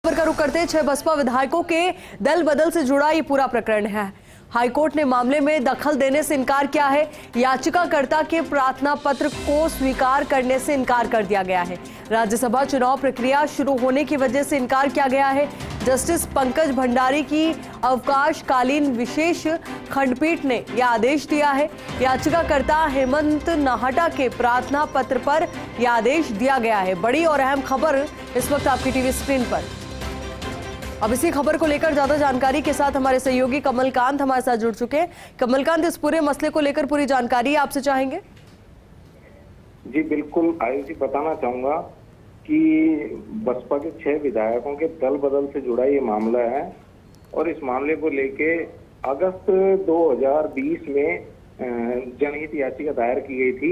खबर का रुख करते 6 बसपा विधायकों के दल बदल से जुड़ा ये पूरा प्रकरण है। हाईकोर्ट ने मामले में दखल देने से इनकार किया है। याचिकाकर्ता के प्रार्थना पत्र को स्वीकार करने से इनकार कर दिया गया है। राज्यसभा चुनाव प्रक्रिया शुरू होने की वजह से इनकार किया गया है। जस्टिस पंकज भंडारी की अवकाशकालीन विशेष खंडपीठ ने यह आदेश दिया है। याचिकाकर्ता हेमंत नाहटा के प्रार्थना पत्र पर यह आदेश दिया गया है। बड़ी और अहम खबर इस वक्त आपकी टीवी स्क्रीन पर। अब इसी खबर को लेकर ज्यादा जानकारी के साथ हमारे सहयोगी कमलकांत हमारे साथ जुड़ चुके हैं। कमलकांत, इस पूरे मसले को लेकर पूरी जानकारी आपसे चाहेंगे। जी बिल्कुल, आयुष जी बताना चाहूंगा कि बसपा के 6 विधायकों के दल बदल से जुड़ा ये मामला है और इस मामले को लेके अगस्त 2020 में जनहित याचिका दायर की गई थी।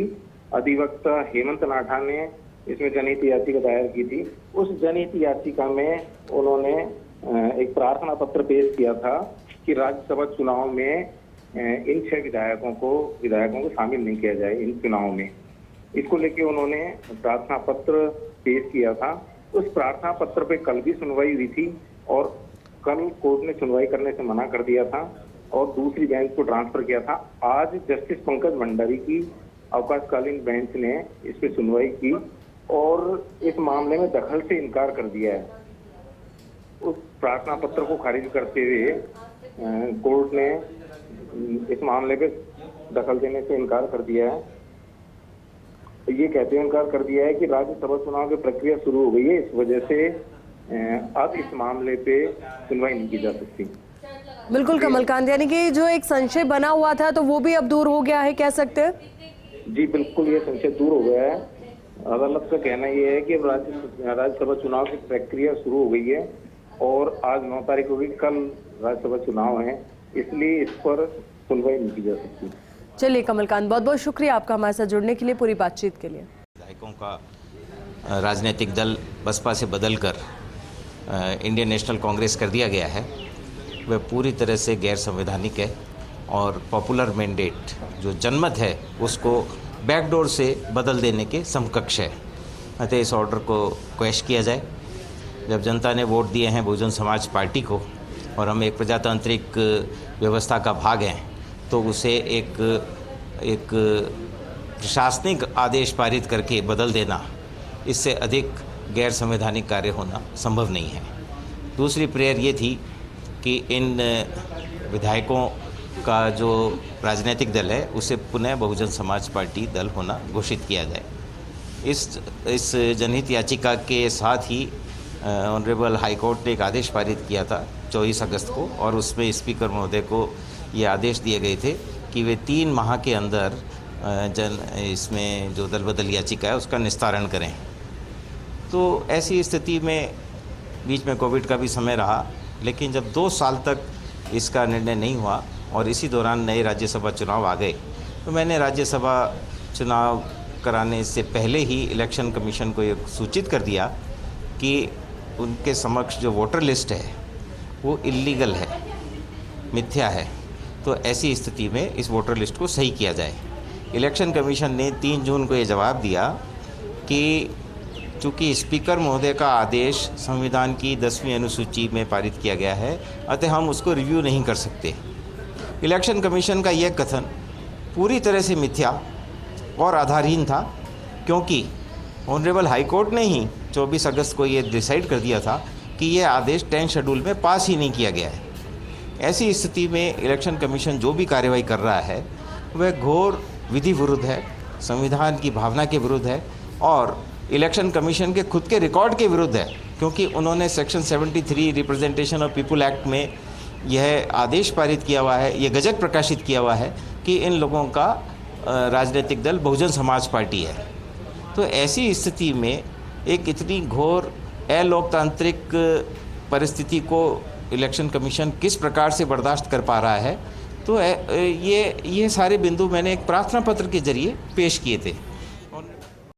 अधिवक्ता हेमंत नाहटा ने इसमें जनहित याचिका दायर की थी। उस जनहित याचिका में उन्होंने एक प्रार्थना पत्र पेश किया था कि राज्यसभा चुनाव में इन 6 विधायकों को शामिल नहीं किया जाए इन चुनाव में। इसको लेके उन्होंने प्रार्थना पत्र पेश किया था। उस प्रार्थना पत्र पे कल भी सुनवाई हुई थी और कल कोर्ट ने सुनवाई करने से मना कर दिया था और दूसरी बेंच को ट्रांसफर किया था। आज जस्टिस पंकज भंडारी की अवकाशकालीन बेंच ने इस पे सुनवाई की और इस मामले में दखल से इनकार कर दिया है। उस प्रार्थना पत्र को खारिज करते हुए कोर्ट ने इस मामले पे दखल देने से इनकार कर दिया है। ये कहते हुए इनकार कर दिया है कि राज्यसभा चुनाव की प्रक्रिया शुरू हो गई है, इस वजह से अब इस मामले पे सुनवाई नहीं की जा सकती। बिल्कुल कमलकांत, यानी कि जो एक संशय बना हुआ था तो वो भी अब दूर हो गया है, कह सकते हैं? जी बिल्कुल, ये संशय दूर हो गया है। अदालत का कहना यह है कि राज्यसभा चुनाव की प्रक्रिया शुरू हो गई है और आज 9 तारीख होगी, कल राज्यसभा चुनाव है, इसलिए इस पर सुनवाई नहीं की जा सकती। चलिए कमलकांत, बहुत बहुत शुक्रिया आपका हमारे साथ जुड़ने के लिए, पूरी बातचीत के लिए। विधायकों का राजनीतिक दल बसपा से बदलकर इंडियन नेशनल कांग्रेस कर दिया गया है, वह पूरी तरह से गैर संवैधानिक है और पॉपुलर मैंडेट जो जनमत है उसको बैकडोर से बदल देने के समकक्ष है। अतः इस ऑर्डर को क्वैश किया जाए। जब जनता ने वोट दिए हैं बहुजन समाज पार्टी को और हम एक प्रजातांत्रिक व्यवस्था का भाग हैं, तो उसे एक प्रशासनिक आदेश पारित करके बदल देना, इससे अधिक गैर संवैधानिक कार्य होना संभव नहीं है। दूसरी प्रेयर ये थी कि इन विधायकों का जो राजनीतिक दल है उसे पुनः बहुजन समाज पार्टी दल होना घोषित किया जाए। इस जनहित याचिका के साथ ही ऑनरेबल हाईकोर्ट ने एक आदेश पारित किया था 24 अगस्त को और उसमें स्पीकर महोदय को ये आदेश दिए गए थे कि वे 3 माह के अंदर इसमें जो दल बदल याचिका है उसका निस्तारण करें। तो ऐसी स्थिति में बीच में कोविड का भी समय रहा, लेकिन जब 2 साल तक इसका निर्णय नहीं हुआ और इसी दौरान नए राज्यसभा चुनाव आ गए, तो मैंने राज्यसभा चुनाव कराने से पहले ही इलेक्शन कमीशन को ये सूचित कर दिया कि उनके समक्ष जो वोटर लिस्ट है वो इल्लीगल है, मिथ्या है। तो ऐसी स्थिति में इस वोटर लिस्ट को सही किया जाए। इलेक्शन कमीशन ने 3 जून को ये जवाब दिया कि चूँकि स्पीकर महोदय का आदेश संविधान की 10वीं अनुसूची में पारित किया गया है, अतः हम उसको रिव्यू नहीं कर सकते। इलेक्शन कमीशन का यह कथन पूरी तरह से मिथ्या और आधारहीन था, क्योंकि ऑनरेबल हाईकोर्ट ने ही 24 अगस्त को ये डिसाइड कर दिया था कि ये आदेश 10 शेड्यूल में पास ही नहीं किया गया है। ऐसी स्थिति में इलेक्शन कमीशन जो भी कार्रवाई कर रहा है वह घोर विधि विरुद्ध है, संविधान की भावना के विरुद्ध है और इलेक्शन कमीशन के खुद के रिकॉर्ड के विरुद्ध है, क्योंकि उन्होंने section 73 representation of people act में यह आदेश पारित किया हुआ है, यह गजट प्रकाशित किया हुआ है कि इन लोगों का राजनीतिक दल बहुजन समाज पार्टी है। तो ऐसी स्थिति में एक इतनी घोर अलोकतांत्रिक परिस्थिति को इलेक्शन कमीशन किस प्रकार से बर्दाश्त कर पा रहा है, तो ये सारे बिंदु मैंने एक प्रार्थना पत्र के जरिए पेश किए थे।